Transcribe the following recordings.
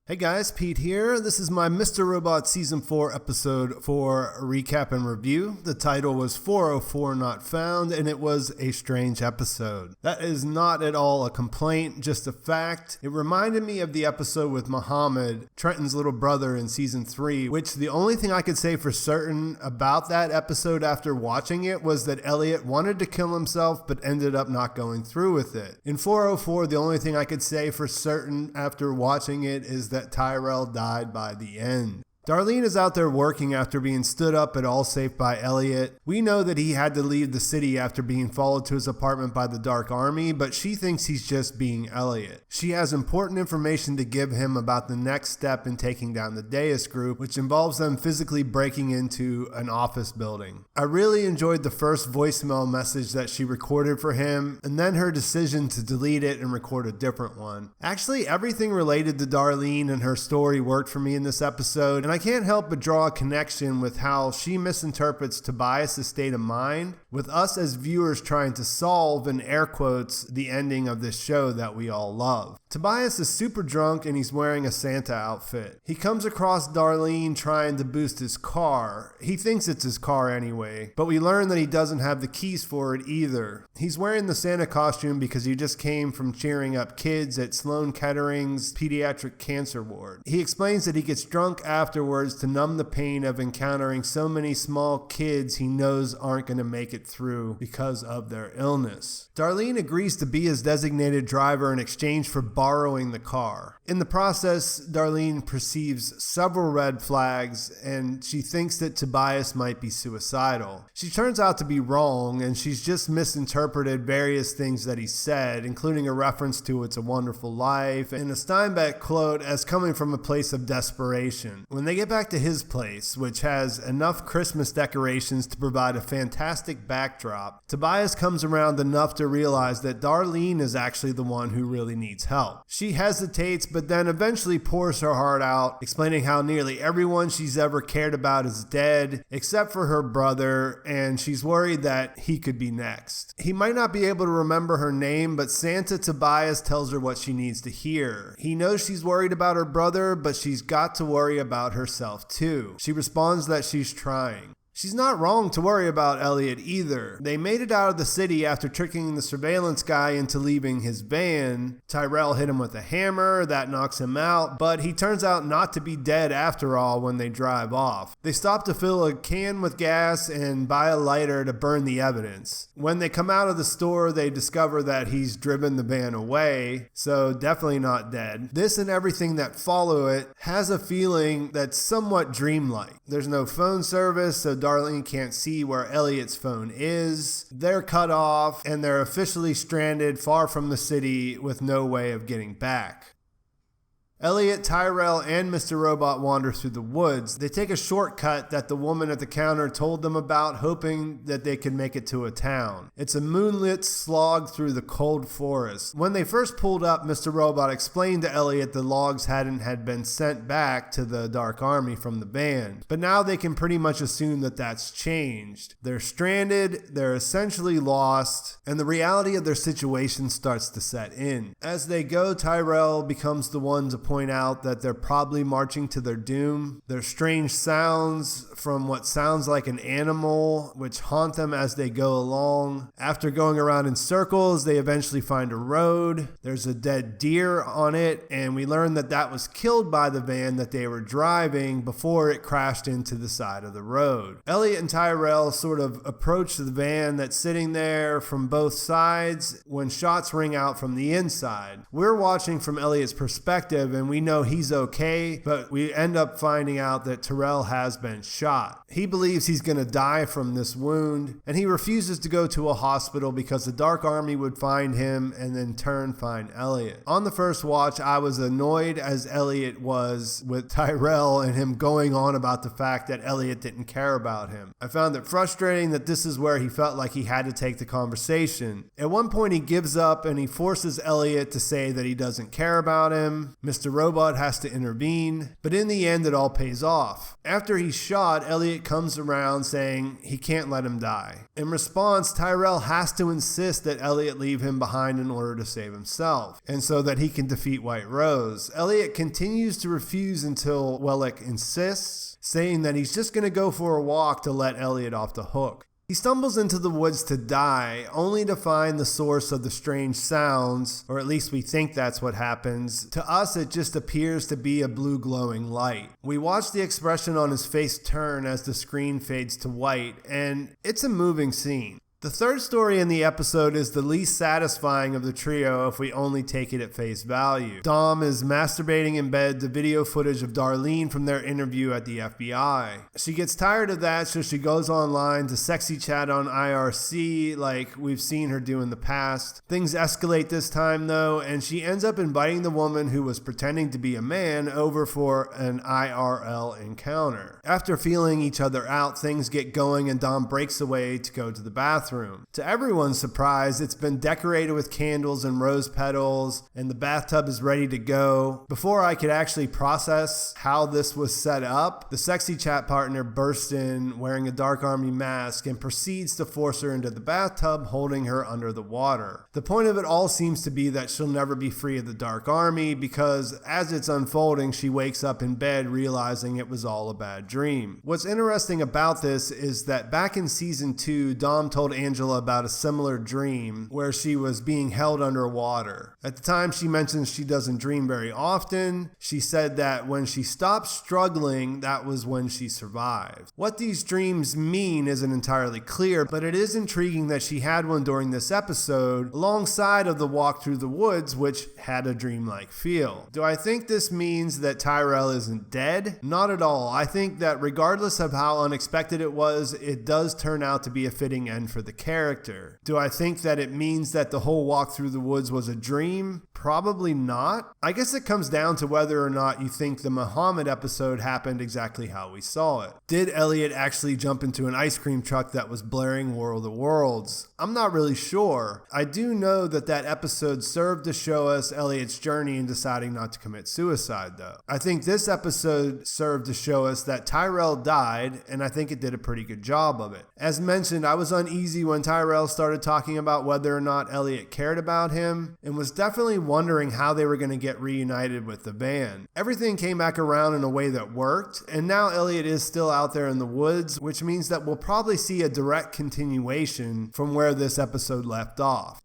Hey guys, Pete here. This is my Mr. Robot Season 4 episode for recap and review. The title was 404 Not Found, and it was a strange episode. That is not at all a complaint, just a fact. It reminded me of the episode with Muhammad, Trenton's little brother in Season 3, which the only thing I could say for certain about that episode after watching it was that Elliot wanted to kill himself but ended up not going through with it. In 404, the only thing I could say for certain after watching it is that Tyrell died by the end. Darlene is out there working after being stood up at All Safe by Elliot. We know that he had to leave the city after being followed to his apartment by the Dark Army, but she thinks he's just being Elliot. She has important information to give him about the next step in taking down the Deus group, which involves them physically breaking into an office building. I really enjoyed the first voicemail message that she recorded for him, and then her decision to delete it and record a different one. Actually, everything related to Darlene and her story worked for me in this episode, and I can't help but draw a connection with how she misinterprets Tobias' state of mind, with us as viewers trying to solve, in air quotes, the ending of this show that we all love. Tobias is super drunk and he's wearing a Santa outfit. He comes across Darlene trying to boost his car. He thinks it's his car anyway, but we learn that he doesn't have the keys for it either. He's wearing the Santa costume because he just came from cheering up kids at Sloan Kettering's pediatric cancer ward. He explains that he gets drunk afterwards to numb the pain of encountering so many small kids he knows aren't going to make it through because of their illness. Darlene agrees to be his designated driver in exchange for borrowing the car. In the process, Darlene perceives several red flags and she thinks that Tobias might be suicidal. She turns out to be wrong and she's just misinterpreted various things that he said, including a reference to "It's a Wonderful Life" and a Steinbeck quote as coming from a place of desperation. When they get back to his place, which has enough Christmas decorations to provide a fantastic backdrop, Tobias comes around enough to realize that Darlene is actually the one who really needs help. She hesitates, but then eventually pours her heart out, explaining how nearly everyone she's ever cared about is dead, except for her brother, and she's worried that he could be next. He might not be able to remember her name, but Santa Tobias tells her what she needs to hear. He knows she's worried about her brother, but she's got to worry about herself too. She responds that she's trying. She's not wrong to worry about Elliot either. They made it out of the city after tricking the surveillance guy into leaving his van. Tyrell hit him with a hammer, that knocks him out, but he turns out not to be dead after all when they drive off. They stop to fill a can with gas and buy a lighter to burn the evidence. When they come out of the store, they discover that he's driven the van away, so definitely not dead. This and everything that follow it has a feeling that's somewhat dreamlike. There's no phone service, so Darlene can't see where Elliot's phone is. They're cut off and they're officially stranded far from the city with no way of getting back. Elliot, Tyrell, and Mr. Robot wander through the woods. They take a shortcut that the woman at the counter told them about, hoping that they could make it to a town. It's a moonlit slog through the cold forest. When they first pulled up, Mr. Robot explained to Elliot the logs had been sent back to the Dark Army from the band. But now they can pretty much assume that that's changed. They're stranded, they're essentially lost, and the reality of their situation starts to set in. As they go, Tyrell becomes the one to point out that they're probably marching to their doom. There's strange sounds from what sounds like an animal, which haunt them as they go along. After going around in circles, they eventually find a road. There's a dead deer on it, and we learn that that was killed by the van that they were driving before it crashed into the side of the road. Elliot and Tyrell sort of approach the van that's sitting there from both sides when shots ring out from the inside. We're watching from Elliot's perspective, and we know he's okay, but we end up finding out that Tyrell has been shot. He believes he's going to die from this wound, and he refuses to go to a hospital because the Dark Army would find him and then find Elliot. On the first watch, I was annoyed as Elliot was with Tyrell and him going on about the fact that Elliot didn't care about him. I found it frustrating that this is where he felt like he had to take the conversation. At one point, he gives up and he forces Elliot to say that he doesn't care about him. Mr. Mr. Robot has to intervene, but in the end it all pays off. After he's shot, Elliot comes around saying he can't let him die. In response, Tyrell has to insist that Elliot leave him behind in order to save himself, and so that he can defeat White Rose. Elliot continues to refuse until Wellick insists, saying that he's just going to go for a walk to let Elliot off the hook. He stumbles into the woods to die, only to find the source of the strange sounds, or at least we think that's what happens. To us, it just appears to be a blue glowing light. We watch the expression on his face turn as the screen fades to white, and it's a moving scene. The third story in the episode is the least satisfying of the trio if we only take it at face value. Dom is masturbating in bed to video footage of Darlene from their interview at the FBI. She gets tired of that, so she goes online to sexy chat on IRC like we've seen her do in the past. Things escalate this time though, and she ends up inviting the woman who was pretending to be a man over for an IRL encounter. After feeling each other out, things get going and Dom breaks away to go to the bathroom. To everyone's surprise, it's been decorated with candles and rose petals, and the bathtub is ready to go. Before I could actually process how this was set up, the sexy chat partner bursts in wearing a Dark Army mask and proceeds to force her into the bathtub, holding her under the water. The point of it all seems to be that she'll never be free of the Dark Army because as it's unfolding, she wakes up in bed realizing it was all a bad dream. What's interesting about this is that back in season 2, Dom told Angela about a similar dream where she was being held underwater. At the time, she mentions she doesn't dream very often. She said that when she stopped struggling, that was when she survived. What these dreams mean isn't entirely clear, but it is intriguing that she had one during this episode alongside of the walk through the woods, which had a dreamlike feel. Do I think this means that Tyrell isn't dead? Not at all. I think that regardless of how unexpected it was, it does turn out to be a fitting end for the character. Do I think that it means that the whole walk through the woods was a dream? Probably not. I guess it comes down to whether or not you think the Muhammad episode happened exactly how we saw it. Did Elliot actually jump into an ice cream truck that was blaring World of Worlds? I'm not really sure. I do know that that episode served to show us Elliot's journey in deciding not to commit suicide though. I think this episode served to show us that Tyrell died, and I think it did a pretty good job of it. As mentioned, I was uneasy when Tyrell started talking about whether or not Elliot cared about him, and was definitely wondering how they were going to get reunited with the band. Everything came back around in a way that worked, and now Elliot is still out there in the woods, which means that we'll probably see a direct continuation from where this episode left off.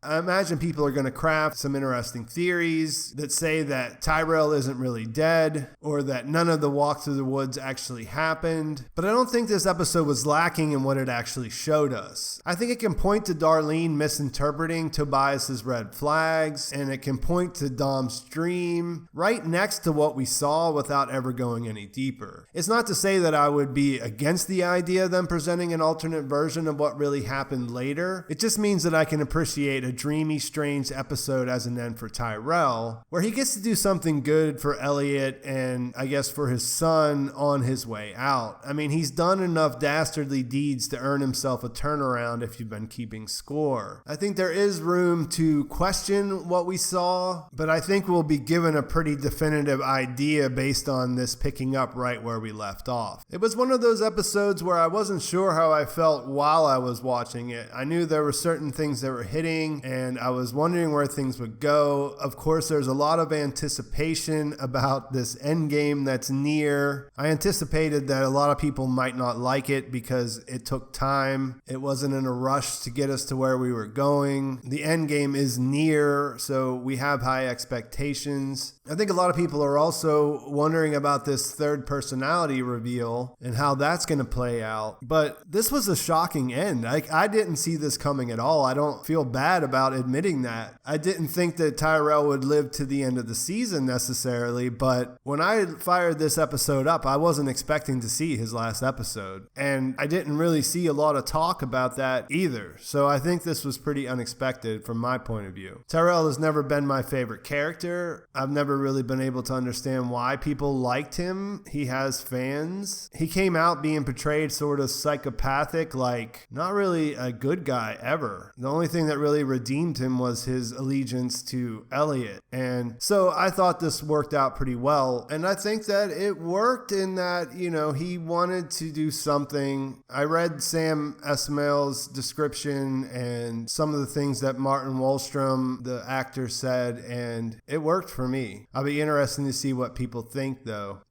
I imagine people are going to craft some interesting theories that say that Tyrell isn't really dead, or that none of the walk through the woods actually happened, but I don't think this episode was lacking in what it actually showed us. I think it can point to Darlene misinterpreting Tobias's red flags, and it can point to Dom's dream right next to what we saw without ever going any deeper. It's not to say that I would be against the idea of them presenting an alternate version of what really happened later. It just means that I can appreciate a dreamy, strange episode as an end for Tyrell, where he gets to do something good for Elliot and I guess for his son on his way out. I mean, he's done enough dastardly deeds to earn himself a turnaround if you've been keeping score. I think there is room to question what we saw, but I think we'll be given a pretty definitive idea based on this picking up right where we left off. It was one of those episodes where I wasn't sure how I felt while I was watching it. I knew there were certain things that were hitting, and I was wondering where things would go. Of course, there's a lot of anticipation about this end game that's near. I anticipated that a lot of people might not like it because it took time. It wasn't in a rush to get us to where we were going. The end game is near, so we have high expectations. I think a lot of people are also wondering about this third personality reveal and how that's going to play out. But this was a shocking end. I didn't see this coming at all. I don't feel bad about admitting that. I didn't think that Tyrell would live to the end of the season necessarily, but when I fired this episode up, I wasn't expecting to see his last episode. And I didn't really see a lot of talk about that either. So I think this was pretty unexpected from my point of view. Tyrell has never been my favorite character. I've never really been able to understand why people liked him. He has fans. He came out being portrayed sort of psychopathic, like not really a good guy ever. The only thing that really redeemed him was his allegiance to Elliot. And so I thought this worked out pretty well. And I think that it worked in that, he wanted to do something. I read Sam Esmail's description and some of the things that Martin Wallstrom, the actor, said, and it worked for me. I'll be interested to see what people think, though.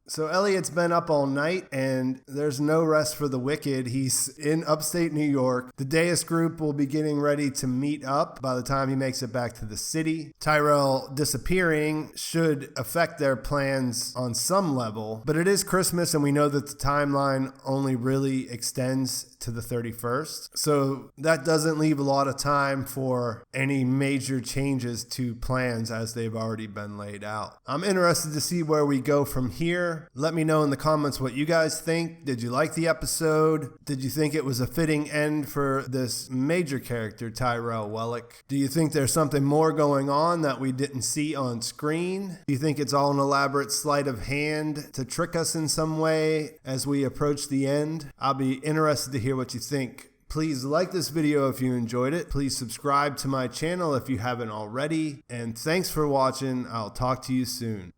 So Elliot's been up all night, and there's no rest for the wicked. He's in upstate New York. The Deus group will be getting ready to meet up by the time he makes it back to the city. Tyrell disappearing should affect their plans on some level, but it is Christmas, and we know that the timeline only really extends to the 31st. So that doesn't leave a lot of time for any major changes to plans as they've already been laid out. I'm interested to see where we go from here. Let me know in the comments what you guys think. Did you like the episode? Did you think it was a fitting end for this major character, Tyrell Wellick? Do you think there's something more going on that we didn't see on screen? Do you think it's all an elaborate sleight of hand to trick us in some way as we approach the end? I'll be interested to hear what you think. Please like this video if you enjoyed it. Please subscribe to my channel if you haven't already. And thanks for watching. I'll talk to you soon.